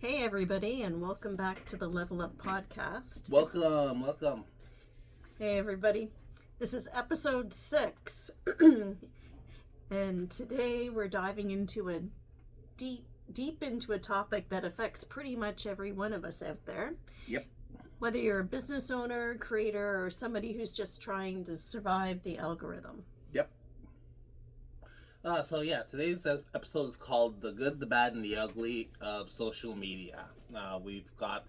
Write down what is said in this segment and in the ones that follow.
Hey everybody, and welcome back to the Level Up Podcast. Welcome. Hey everybody, this is episode 6, and today we're diving into a deep into a topic that affects pretty much every one of us out there. Yep. Whether you're a business owner, creator, or somebody who's just trying to survive the algorithm. Yep. Today's episode is called The Good, the Bad, and the Ugly of Social Media. We've got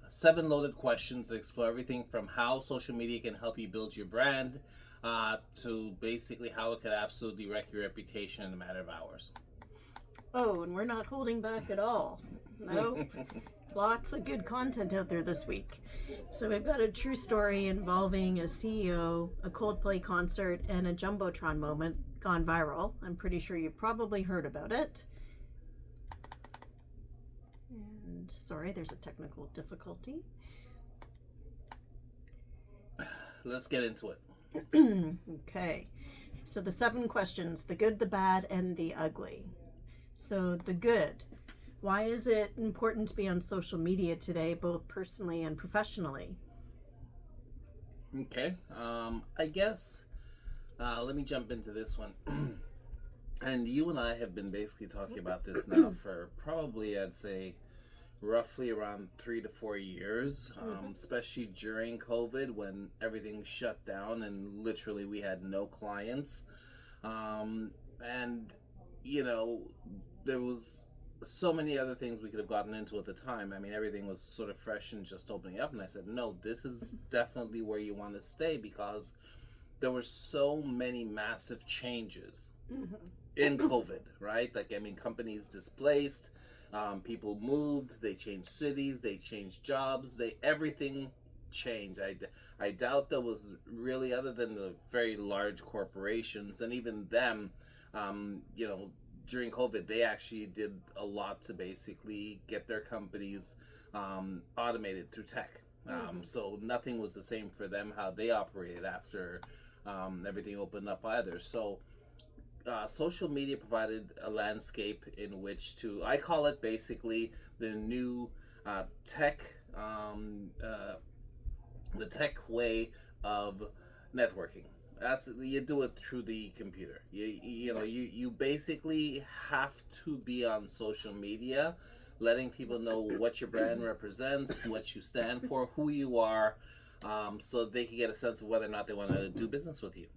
7 loaded questions that explore everything from how social media can help you build your brand to basically how it could absolutely wreck your reputation in a matter of hours. Oh, and we're not holding back at all. No. Lots of good content out there this week. So we've got a true story involving a CEO, a Coldplay concert, and a Jumbotron moment gone viral. I'm pretty sure you've probably heard about it. And sorry, there's a technical difficulty. Let's get into it. Okay. So the 7 questions, the good, the bad, and the ugly. So the good. Why is it important to be on social media today, both personally and professionally? Okay. I guess let me jump into this one. And you and I have been basically talking about this now for probably, I'd say, roughly around 3 to 4 years, especially during COVID when everything shut down and literally we had no clients. And, you know, there was so many other things we could have gotten into at the time. I mean, everything was sort of fresh and just opening up. And I said, no, this is definitely where you want to stay because there were so many massive changes in COVID, right? Like, I mean, companies displaced, people moved, they changed cities, they changed jobs, everything changed. I doubt there was really, other than the very large corporations, and even them, during COVID, they actually did a lot to basically get their companies automated through tech. So nothing was the same for them, how they operated after everything opened up either. So social media provided a landscape in which I call it basically the new tech, the tech way of networking. You do it through the computer. You basically have to be on social media, letting people know what your brand represents, what you stand for, who you are, so they can get a sense of whether or not they want to do business with you.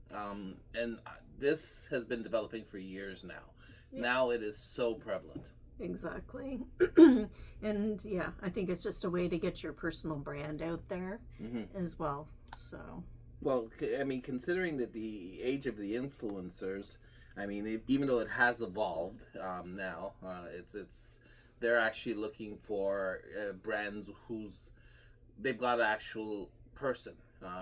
And this has been developing for years now. Yeah. Now it is so prevalent. Exactly. And yeah, I think it's just a way to get your personal brand out there as well. So. Well, I mean, considering that the age of the influencers, I mean, even though it has evolved now, they're actually looking for brands they've got an actual person.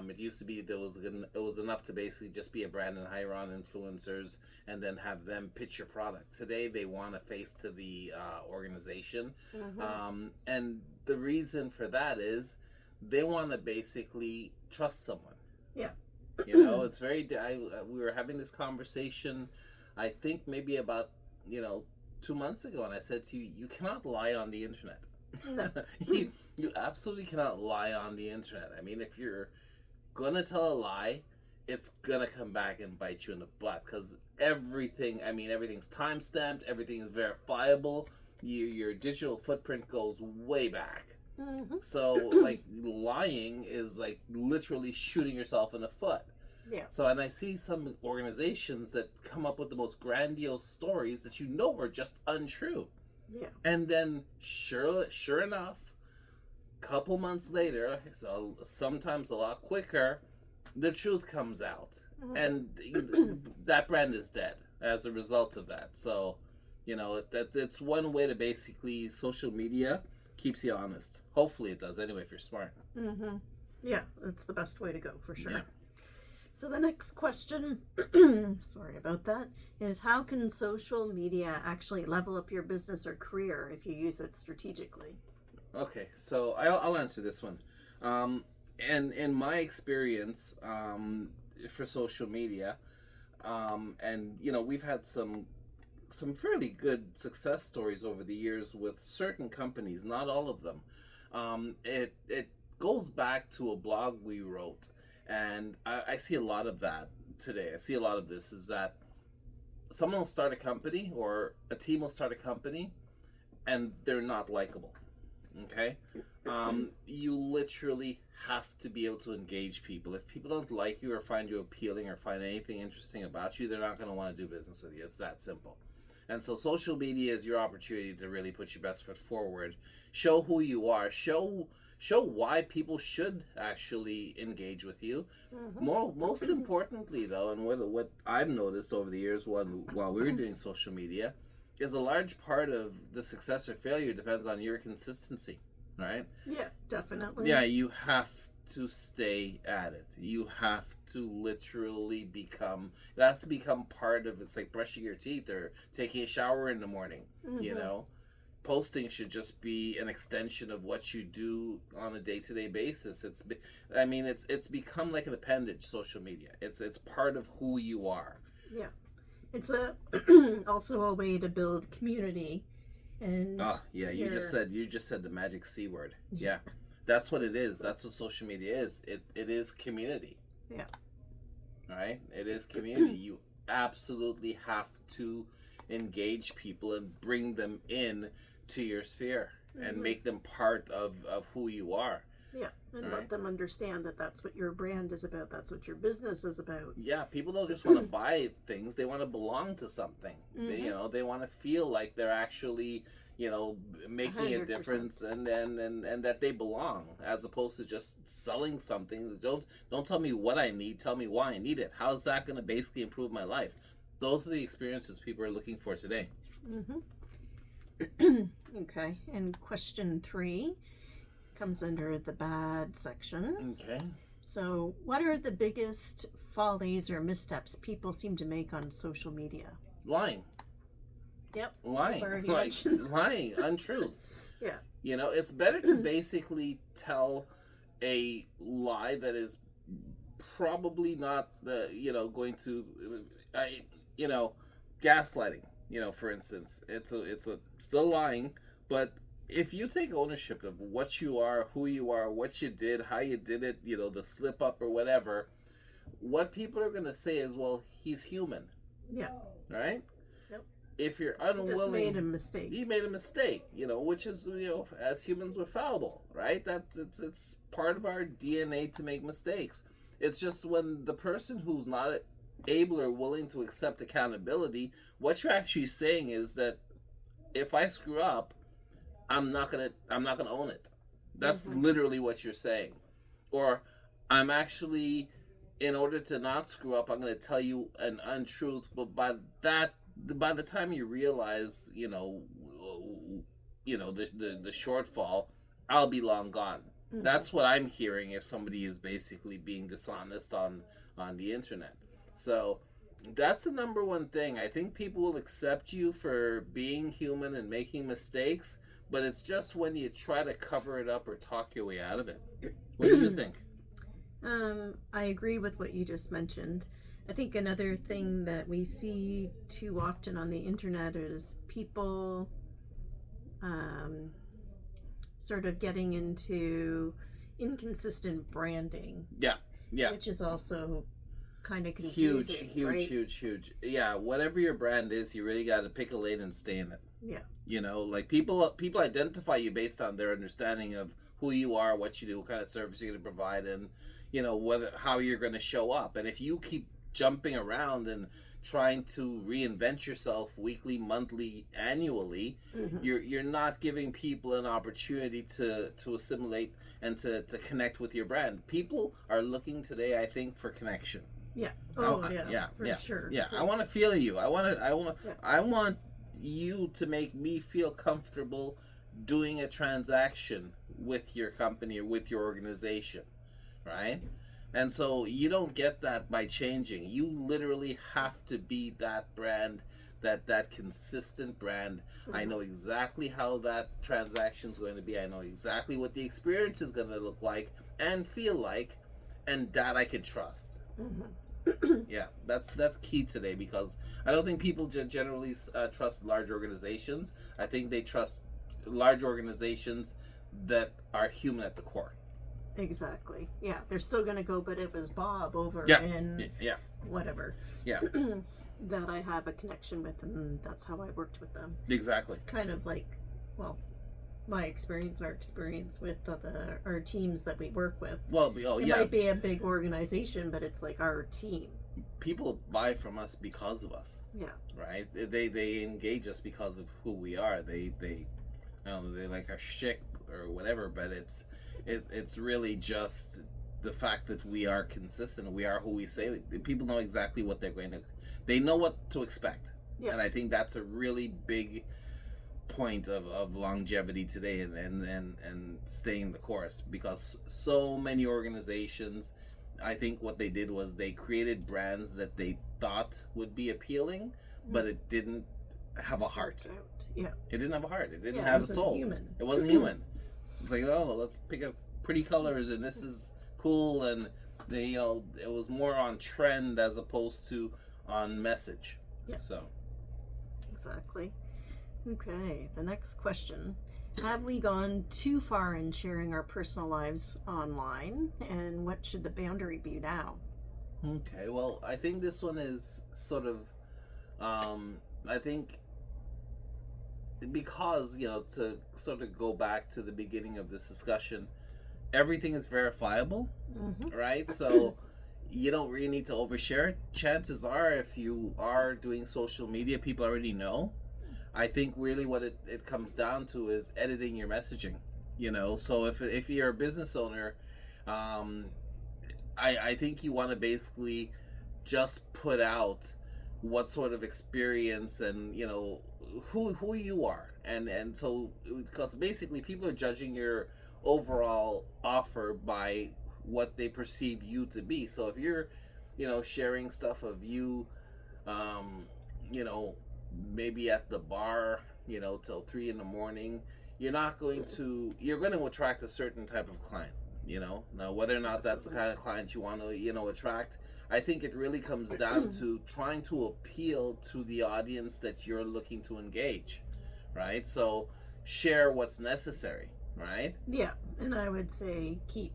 It used to be it was enough to basically just be a brand and hire on influencers and then have them pitch your product. Today, they want a face to the organization, and the reason for that is they want to basically trust someone. Yeah. It's very, we were having this conversation, I think maybe about, 2 months ago, and I said to you, you cannot lie on the internet. No. You absolutely cannot lie on the internet. I mean, if you're going to tell a lie, it's going to come back and bite you in the butt because everything's time-stamped, everything is verifiable, your digital footprint goes way back. So, like, lying is, like, literally shooting yourself in the foot. Yeah. So, and I see some organizations that come up with the most grandiose stories that are just untrue. Yeah. And then, sure enough, a couple months later, so sometimes a lot quicker, the truth comes out. And that brand is dead as a result of that. So, it's one way to basically, social media keeps you honest. Hopefully it does anyway if you're smart. Yeah, that's the best way to go for sure. Yeah. So the next question, sorry about that, is how can social media actually level up your business or career if you use it strategically? Okay, so I'll answer this one. And in my experience for social media, and we've had some some fairly good success stories over the years with certain companies, not all of them. It goes back to a blog we wrote, and I see a lot of that today. I see a lot of this is that someone will start a company or a team will start a company, and they're not likable. Okay, you literally have to be able to engage people. If people don't like you or find you appealing or find anything interesting about you, they're not going to want to do business with you. It's that simple. And so social media is your opportunity to really put your best foot forward, show who you are, show why people should actually engage with you. Most importantly, though, and what I've noticed over the years while we were doing social media, is a large part of the success or failure depends on your consistency, right? Yeah, definitely. Yeah, you have to stay at it. You have to literally it has to become part of, it's like brushing your teeth or taking a shower in the morning, you know? Posting should just be an extension of what you do on a day-to-day basis. It's become like an appendage, social media. It's part of who you are. Yeah. It's also a way to build community, and you just said the magic C word. Yeah, that's what it is. That's what social media is. It is community. Yeah. Right. It is community. You absolutely have to engage people and bring them in to your sphere and make them part of who you are. Yeah, and let them understand that that's what your brand is about. That's what your business is about. Yeah, people don't just want to buy things. They want to belong to something. They want to feel like they're actually, making 100%. A difference and that they belong, as opposed to just selling something. Don't tell me what I need. Tell me why I need it. How's that going to basically improve my life? Those are the experiences people are looking for today. Okay, and question 3 comes under the bad section. Okay. So, what are the biggest follies or missteps people seem to make on social media? Lying. Yep. Lying, untruth. Yeah. It's better to basically tell a lie that is probably not going to, gaslighting. For instance, it's still lying, but if you take ownership of what you are, who you are, what you did, how you did it, the slip up or whatever, what people are going to say is, well, he's human. Yeah. Right? Yep. If you're unwilling... Just made a mistake. You made a mistake, which is, as humans, we're fallible, right? It's part of our DNA to make mistakes. It's just when the person who's not able or willing to accept accountability, what you're actually saying is that if I screw up, I'm not gonna own it. That's literally what you're saying. Or I'm actually, in order to not screw up, I'm gonna tell you an untruth. But by the time you realize, the shortfall, I'll be long gone. That's what I'm hearing if somebody is basically being dishonest on the internet. So that's the number one thing. I think people will accept you for being human and making mistakes, but it's just when you try to cover it up or talk your way out of it. What do you think? I agree with what you just mentioned. I think another thing that we see too often on the internet is people sort of getting into inconsistent branding. Yeah. Which is also kind of confusing. Huge. Yeah, whatever your brand is, you really got to pick a lane and stay in it. Yeah. Like people identify you based on their understanding of who you are, what you do, what kind of service you're going to provide, and how you're going to show up. And if you keep jumping around and trying to reinvent yourself weekly, monthly, annually, you're not giving people an opportunity to assimilate and to connect with your brand. People are looking today, I think, for connection. Yeah. Sure. Yeah. I want to feel you. I want you to make me feel comfortable doing a transaction with your company or with your organization, right? And so you don't get that by changing. You literally have to be that brand, that consistent brand. I know exactly how that transaction is going to be. I know exactly what the experience is going to look like and feel like, and that I can trust. Yeah, that's key today, because I don't think people generally trust large organizations. I think they trust large organizations that are human at the core. Exactly. Yeah, they're still gonna go, but it was Bob over Yeah, in yeah, whatever yeah, that I have a connection with, and that's how I worked with them. exactly. It's kind of like, well, my experience, our experience with our teams that we work with. Well, It might be a big organization, but it's like our team. People buy from us because of us. Yeah. Right? They engage us because of who we are. They I don't know, they like our shtick or whatever, but it's really just the fact that we are consistent. We are who we say. People know exactly what they're going to. They know what to expect. Yeah. And I think that's a really big point of longevity today, and staying the course, because so many organizations, I think what they did was they created brands that they thought would be appealing, but it didn't have a heart. Yeah. It didn't have a heart. It didn't It have a wasn't soul. human. It wasn't human. It's like, oh, let's pick up pretty colors and this is cool, and they, it was more on trend as opposed to on message. Yeah. So Exactly. Okay, the next question. Have we gone too far in sharing our personal lives online, and what should the boundary be now? okay, well, I think this one is sort of, I think, because, to sort of go back to the beginning of this discussion, everything is verifiable, right? So you don't really need to overshare. Chances are, if you are doing social media, people already know. I think really what it comes down to is editing your messaging. So if you're a business owner, I think you want to basically just put out what sort of experience and who you are, and so, because basically people are judging your overall offer by what they perceive you to be. So if you're sharing stuff of you, you know maybe at the bar, till 3 in the morning, you're going to attract a certain type of client. Now whether or not that's the kind of client you want to attract, I think it really comes down to trying to appeal to the audience that you're looking to engage, right? So share what's necessary, right? Yeah, and I would say keep,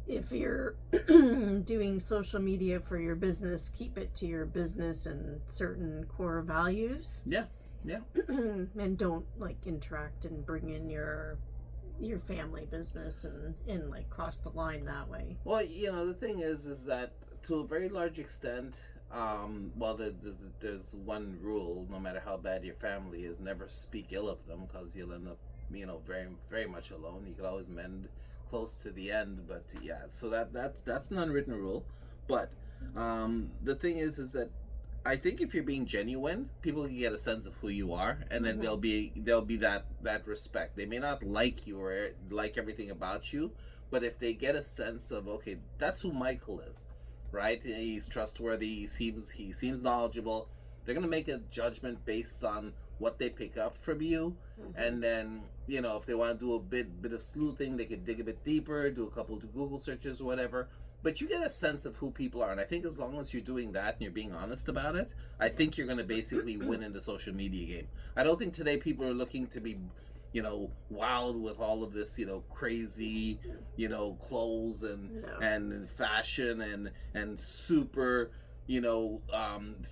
if you're doing social media for your business, keep it to your business and certain core values. Yeah. And don't interact and bring in your family business and cross the line that way. Well, the thing is that to a very large extent, well, there's one rule: no matter how bad your family is, never speak ill of them, because you'll end up, very, very much alone. You could always mend close to the end, but yeah. So that's an unwritten rule. But the thing is that I think if you're being genuine, people can get a sense of who you are, and then there'll be that respect. They may not like you or like everything about you, but if they get a sense of, okay, that's who Michael is, right? He's trustworthy. He seems knowledgeable. They're gonna make a judgment based on what they pick up from you, and then if they want to do a bit of sleuthing, they could dig a bit deeper, do a couple of Google searches or whatever. But you get a sense of who people are, and I think as long as you're doing that and you're being honest about it, I think you're going to basically win in the social media game. I don't think today people are looking to be, wild with all of this, crazy, clothes and fashion and super,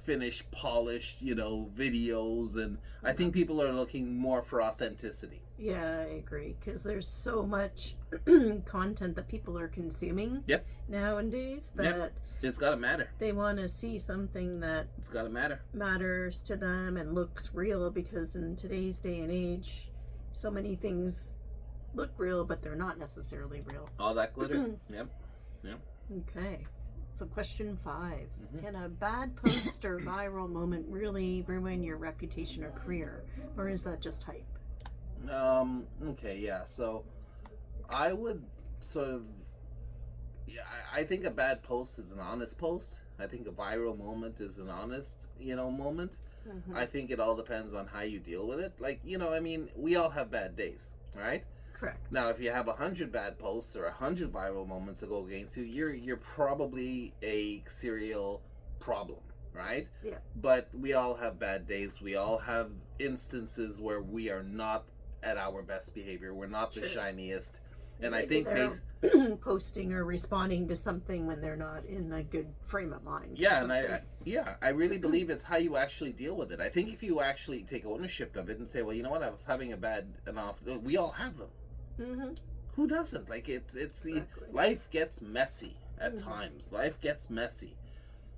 finished, polished, videos, and I think people are looking more for authenticity. Yeah, I agree, because there's so much content that people are consuming nowadays that it's got to matter. They want to see something that it's got to matters to them and looks real, because in today's day and age, so many things look real, but they're not necessarily real. All that glitter. Yep. Okay. So question 5. Can a bad post or viral moment really ruin your reputation or career? Or is that just hype? Okay, yeah. So I would sort of, I think a bad post is an honest post. I think a viral moment is an honest, moment. I think it all depends on how you deal with it. We all have bad days, right? Correct. Now, if you have 100 bad posts or 100 viral moments that go against you, you're probably a serial problem, right? Yeah. But we all have bad days. We all have instances where we are not at our best behavior. We're not the shiniest. And Maybe I think they're posting or responding to something when they're not in a good frame of mind. yeah, and I really believe it's how you actually deal with it. I think if you actually take ownership of it and say, well, you know what, I was having a bad enough. We all have them. Mm-hmm. Who doesn't? Like it's Exactly. life gets messy at times. Life gets messy,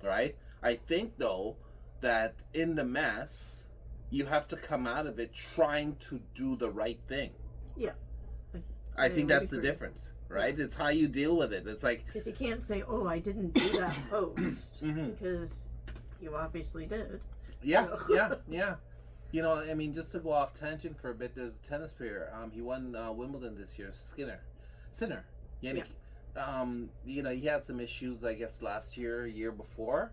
right? I think though that in the mess, you have to come out of it trying to do the right thing. Yeah. I think that's the difference, right? It's how you deal with it. It's like, because you can't say, "Oh, I didn't do that post," because you obviously did. yeah, So. yeah. You know, I mean, just to go off tangent for a bit, there's a tennis player. He won Wimbledon this year. Sinner, Yannick. Yeah. You know, he had some issues, I guess, last year before,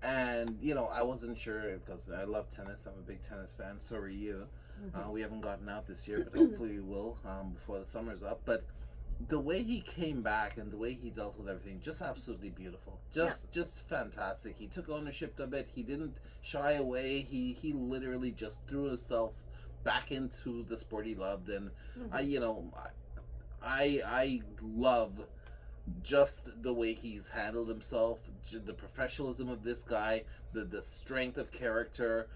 and you know, I wasn't sure because I love tennis. I'm a big tennis fan. So are you. We haven't gotten out this year, but hopefully we will before the summer's up. But the way he came back and the way he dealt with everything, just absolutely beautiful. Just fantastic. He took ownership of it. He didn't shy away. He literally just threw himself back into the sport he loved. And I love just the way he's handled himself, the professionalism of this guy, the strength of character.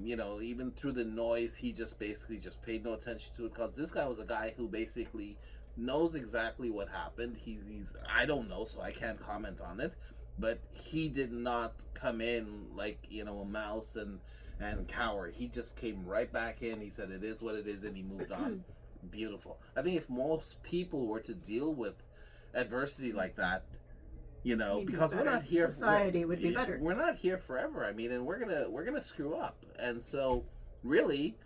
You know, even through the noise, he just basically just paid no attention to it, because this guy was a guy who basically knows exactly what happened. He's I don't know, so I can't comment on it, but he did not come in like, you know, a mouse and cower. He just came right back in. He said it is what it is, and he moved on. Beautiful. I think if most people were to deal with adversity like that, you know, Maybe because we're better. not here. Society would be better. We're not here forever. I mean, and we're gonna screw up, and so really,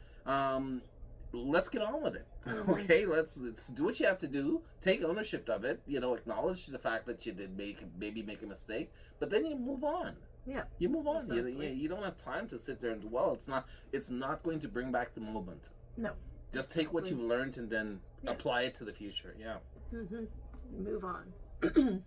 let's get on with it. Okay, let's do what you have to do. Take ownership of it. You know, acknowledge the fact that you did maybe make a mistake, but then you move on. Yeah, you move on. Exactly. You don't have time to sit there and dwell. It's not going to bring back the moment. No. Just take what you've learned and then apply it to the future. Yeah. Move on.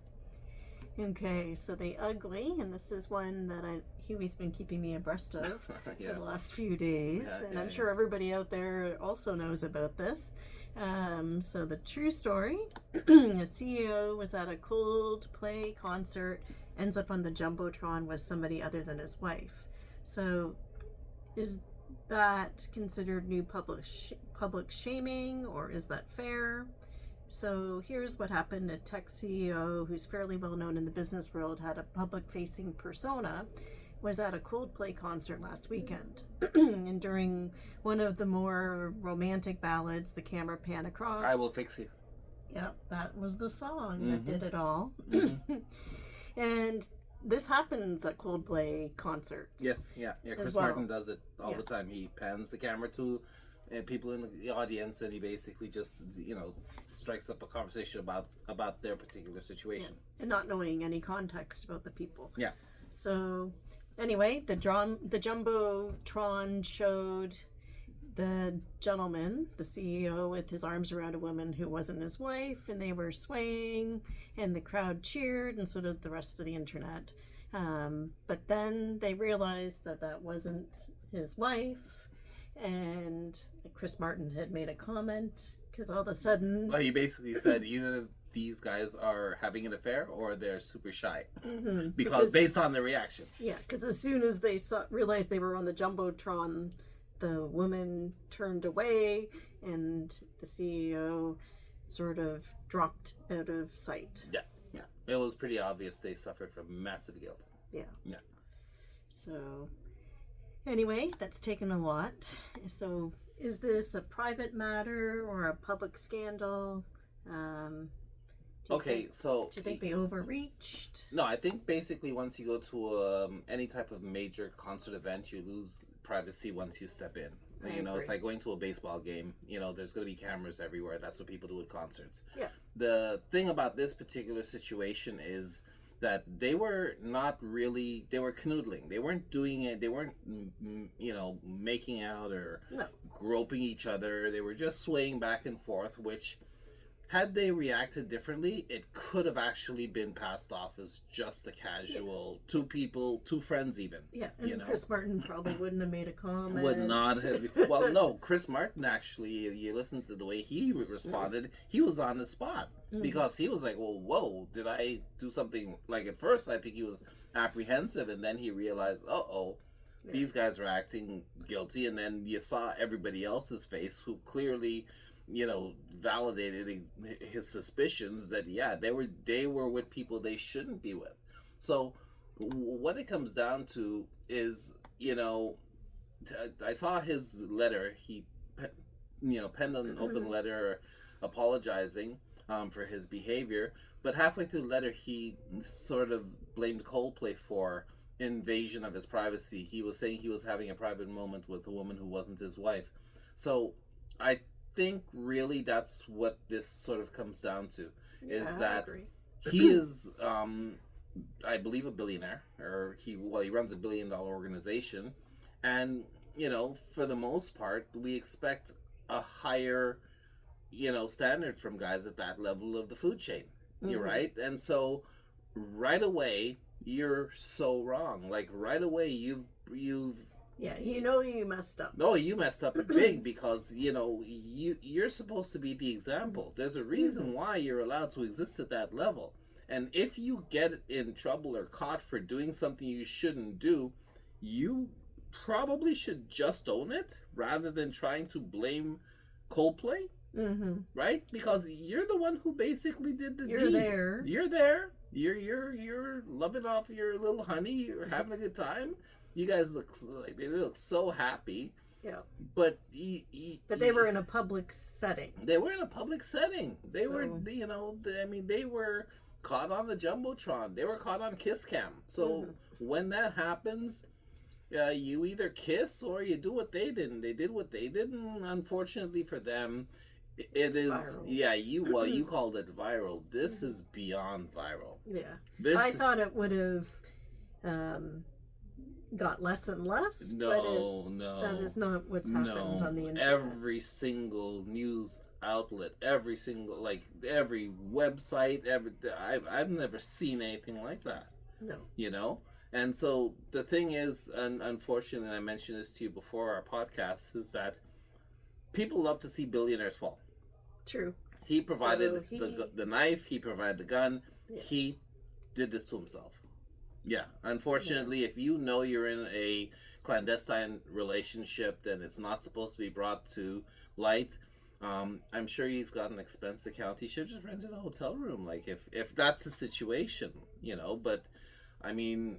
Okay, so the ugly, and this is one that Huey's been keeping me abreast of for the last few days, and I'm sure everybody out there also knows about this. So the true story: the CEO was at a Coldplay concert, ends up on the jumbotron with somebody other than his wife. So, is that considered new public shaming, or is that fair? So here's what happened. A tech CEO who's fairly well known in the business world, had a public-facing persona, was at a Coldplay concert last weekend. And during one of the more romantic ballads, the camera panned across. I Will Fix You. Yeah, that was the song that did it all. And this happens at Coldplay concerts. Yes, yeah. Chris Martin does it all the time. He pans the camera to people in the audience, and he basically just, you know, strikes up a conversation about their particular situation. Yeah. And not knowing any context about the people. Yeah. So, anyway, the Jumbotron showed the gentleman, the CEO, with his arms around a woman who wasn't his wife, and they were swaying, and the crowd cheered, and so did the rest of the internet. But then they realized that wasn't his wife, and Chris Martin had made a comment, because all of a sudden... Well, he basically said either these guys are having an affair or they're super shy. Because based on the reaction. Yeah, because as soon as they realized they were on the Jumbotron, the woman turned away, and the CEO sort of dropped out of sight. Yeah. It was pretty obvious they suffered from massive guilt. Yeah. Yeah. So... Anyway, that's taken a lot. So, is this a private matter or a public scandal? Do you think they overreached? No, I think basically once you go to any type of major concert event, you lose privacy once you step in. You know, it's like going to a baseball game. You know, there's going to be cameras everywhere. That's what people do at concerts. Yeah. The thing about this particular situation is that they were not really, they were canoodling. They weren't doing it. They weren't, making out or No. groping each other. They were just swaying back and forth, which, had they reacted differently, it could have actually been passed off as just a casual two friends even. Yeah, and Chris Martin probably wouldn't have made a comment. Would not have. Well, no, Chris Martin actually, you listen to the way he responded, he was on the spot. Because he was like, well, whoa, did I do something? Like, at first, I think he was apprehensive, and then he realized, these guys were acting guilty, and then you saw everybody else's face who clearly, validated his suspicions that, they were with people they shouldn't be with. So what it comes down to is, I saw his letter. He, penned an open letter apologizing for his behavior, but halfway through the letter, he sort of blamed Coldplay for invasion of his privacy. He was saying he was having a private moment with a woman who wasn't his wife. So I think really that's what this sort of comes down to, is that he is, I believe, a billionaire, or he runs a $1 billion organization, and for the most part, we expect a higher standard from guys at that level of the food chain. You're right. And so right away, you're so wrong. Like, right away, you've you messed up. No, you messed up big, because you're supposed to be the example. There's a reason why you're allowed to exist at that level. And if you get in trouble or caught for doing something you shouldn't do, you probably should just own it rather than trying to blame Coldplay. Right? Because you're the one who basically did the deed. You're there. You're loving off your little honey. You're having a good time. You guys look so happy. Yeah. But they were in a public setting. They were in a public setting. They were they were caught on the Jumbotron. They were caught on Kiss Cam. So when that happens, you either kiss or you do what they did. And they did what they did, and unfortunately for them, it is viral. You called it viral. This is beyond viral. Yeah. I thought it would have got less and less. No. That is not what's happened on the internet. Every single news outlet, every website, I've never seen anything like that. No. And so the thing is, and unfortunately, I mentioned this to you before our podcast, is that people love to see billionaires fall. True. He provided the knife. He provided the gun. Yeah. He did this to himself. Yeah. Unfortunately, if you're in a clandestine relationship, then it's not supposed to be brought to light. I'm sure he's got an expense account. He should have just rented a hotel room, like if that's the situation, But I mean,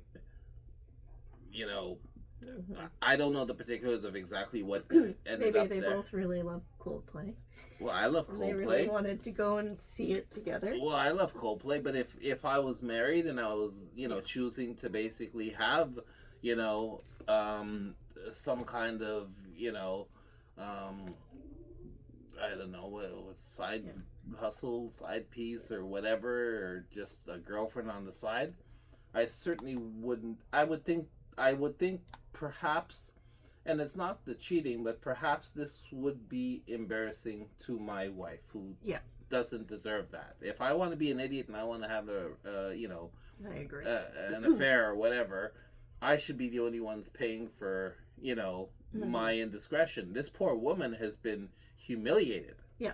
I don't know the particulars of exactly what ended Maybe up they there. both really love Coldplay. Well, I love Coldplay. They really wanted to go and see it together. Well, I love Coldplay, but if I was married and I was, choosing to basically have, some kind of, I don't know, what side hustle, side piece or whatever, or just a girlfriend on the side, I certainly wouldn't. I would think perhaps, and it's not the cheating, but perhaps this would be embarrassing to my wife, who doesn't deserve that. If I want to be an idiot and I want to have I agree. An affair or whatever, I should be the only ones paying for, my indiscretion. This poor woman has been humiliated. Yeah.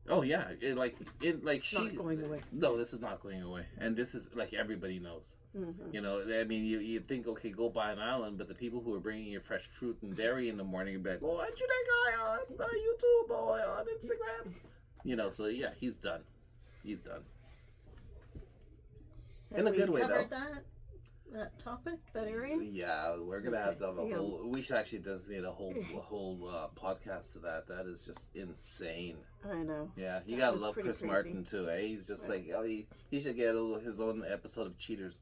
Oh yeah, it's not going away. No, this is not going away, and this is everybody knows. I mean, you think, okay, go buy an island, but the people who are bringing you fresh fruit and dairy in the morning would be like, oh, aren't you that guy on YouTube or on Instagram? So yeah, he's done. He's done. In a good way, though. That topic, that area? Yeah, we're gonna have to have a whole. We should actually designate a whole podcast to that. That is just insane. I know. Yeah, you gotta love Chris Martin too. He's just he should get his own episode of Cheaters.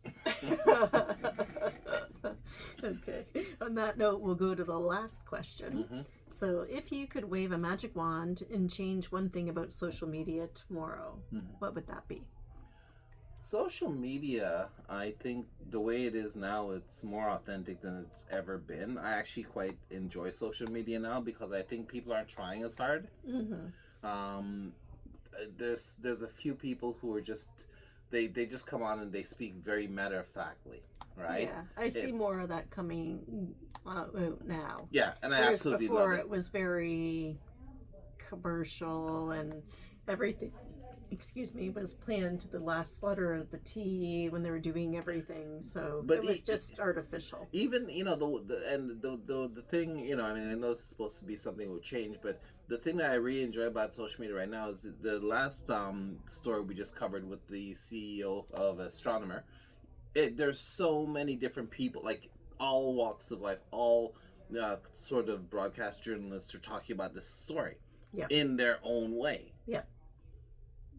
Okay. On that note, we'll go to the last question. So, if you could wave a magic wand and change one thing about social media tomorrow, what would that be? Social media, I think the way it is now, it's more authentic than it's ever been. I actually quite enjoy social media now because I think people aren't trying as hard. Mm-hmm. Um, there's a few people who are just they just come on and they speak very matter of factly, right? Yeah, I see more of that coming out now. Yeah, and I Whereas absolutely before love it. it was very commercial and everything, excuse me, was planned to the last letter of the T when they were doing everything. So But it was just artificial. even the thing, I mean, I know it's supposed to be something that will change, but the thing that I really enjoy about social media right now is the last story we just covered with the CEO of Astronomer. There's so many different people, like all walks of life, all sort of broadcast journalists are talking about this story Yeah. in their own way. Yeah.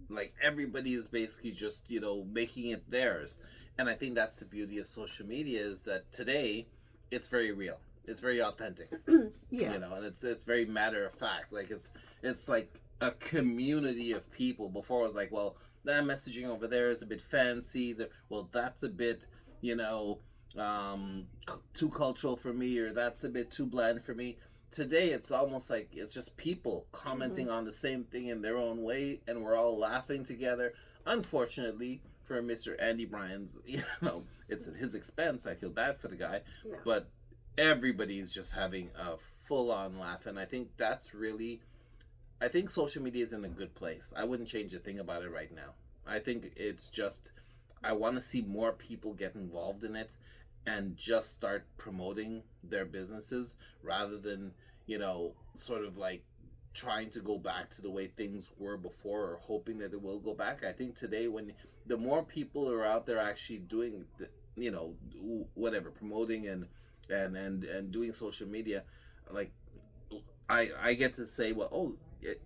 Like everybody is basically just making it theirs, and I think that's the beauty of social media is that today it's very real, it's very authentic. Yeah. And it's very matter of fact. Like it's like a community of people. Before it was like, well, that messaging over there is a bit fancy, well, that's a bit too cultural for me, or that's a bit too bland for me. Today it's almost like it's just people commenting on the same thing in their own way, and we're all laughing together. Unfortunately for Mr. Andy Bryan's, it's at his expense. I feel bad for the guy. Yeah. But everybody's just having a full-on laugh, and I think social media is in a good place. I wouldn't change a thing about it right now. I think it's just, I want to see more people get involved in it and just start promoting their businesses rather than, sort of like trying to go back to the way things were before or hoping that it will go back. I think today, when the more people are out there actually doing whatever, promoting and doing social media, like I get to say, well, oh,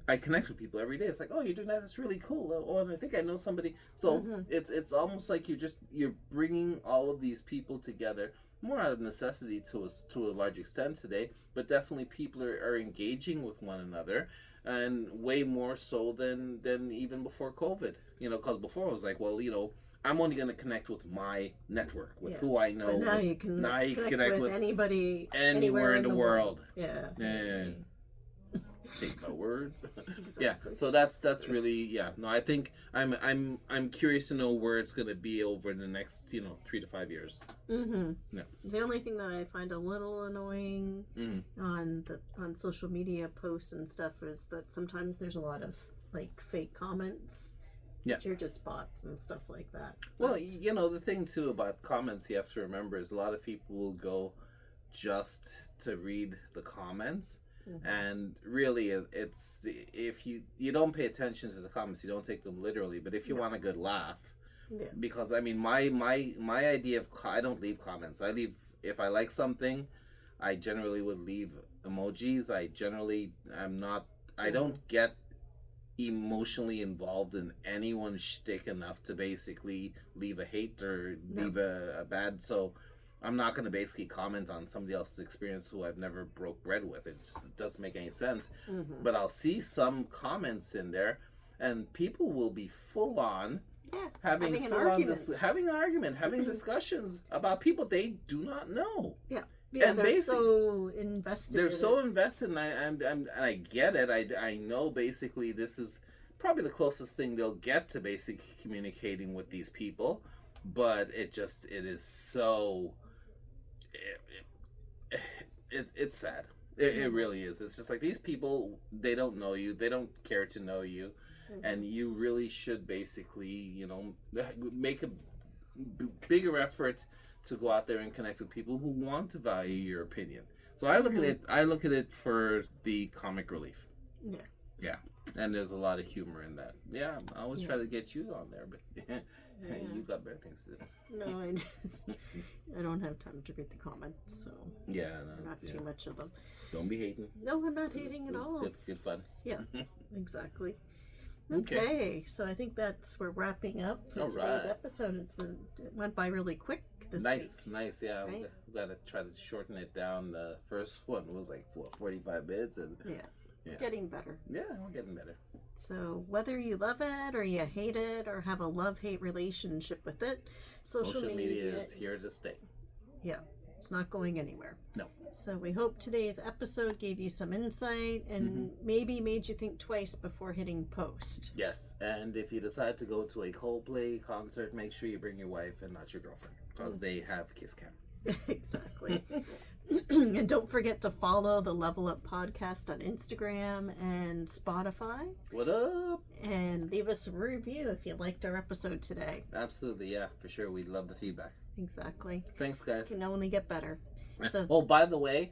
I connect with people every day. It's like, oh, you're doing that. That's really cool. Oh, and I think I know somebody. So it's almost like you're bringing all of these people together, more out of necessity to a large extent today, but definitely people are engaging with one another, and way more so than even before COVID. Because before it was like, well, I'm only going to connect with my network, with who I know. But now you can connect with anybody anywhere in the world. Yeah. Take my words. Exactly. Yeah, so that's really, no, I think I'm curious to know where it's going to be over the next 3 to 5 years. Yeah. The only thing that I find a little annoying on social media posts and stuff is that sometimes there's a lot of like fake comments. Yeah. You're just bots and stuff like that. Well, the thing too about comments you have to remember is a lot of people will go just to read the comments. And really, it's if you don't pay attention to the comments, you don't take them literally. But if you want a good laugh, because I mean, my idea of I don't leave comments. I leave if I like something. I generally would leave emojis. I don't get emotionally involved in anyone's shtick enough to basically leave a hate or leave a bad. So I'm not going to basically comment on somebody else's experience who I've never broke bread with. It just doesn't make any sense. But I'll see some comments in there, and people will be full on having an argument, having discussions about people they do not know. Yeah, and they're so invested. They're so invested, and I get it. I know basically this is probably the closest thing they'll get to basically communicating with these people, but it is so. It's sad. It really is. It's just like these people, they don't know you. They don't care to know you. And you really should basically, make a bigger effort to go out there and connect with people who want to value your opinion. So I look at it for the comic relief. Yeah. Yeah. And there's a lot of humor in that. Yeah, I always try to get you on there, but you got better things to do. No, I don't have time to read the comments, so not too much of them. Don't be hating. No, I'm not hating at all. It's good fun. Yeah, exactly. Okay, so I think we're wrapping up for today's episode. It went by really quick this week. Nice, yeah. Right? We got to try to shorten it down. The first one was like 45 minutes, and Yeah. Getting better. Yeah, we're getting better. So whether you love it or you hate it or have a love-hate relationship with it, social media is here to stay. Yeah, it's not going anywhere. No. So we hope today's episode gave you some insight and maybe made you think twice before hitting post. Yes, and if you decide to go to a Coldplay concert, make sure you bring your wife and not your girlfriend, because they have kiss cam. Exactly. And don't forget to follow the Level Up Podcast on Instagram and Spotify. What up? And leave us a review if you liked our episode today. Absolutely, yeah, for sure. We love the feedback. Exactly. Thanks, guys. It can only get better. So, oh, by the way,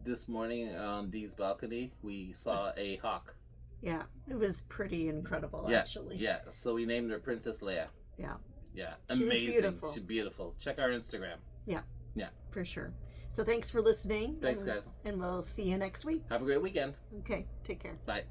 this morning on Dee's balcony, we saw a hawk. yeah, it was pretty incredible, Yeah, actually. yeah. So we named her Princess Leia. Yeah. Yeah, She was amazing. beautiful. She's beautiful. Check our Instagram. Yeah. Yeah. For sure. So thanks for listening. Thanks, guys. And we'll see you next week. Have a great weekend. Okay, take care. Bye.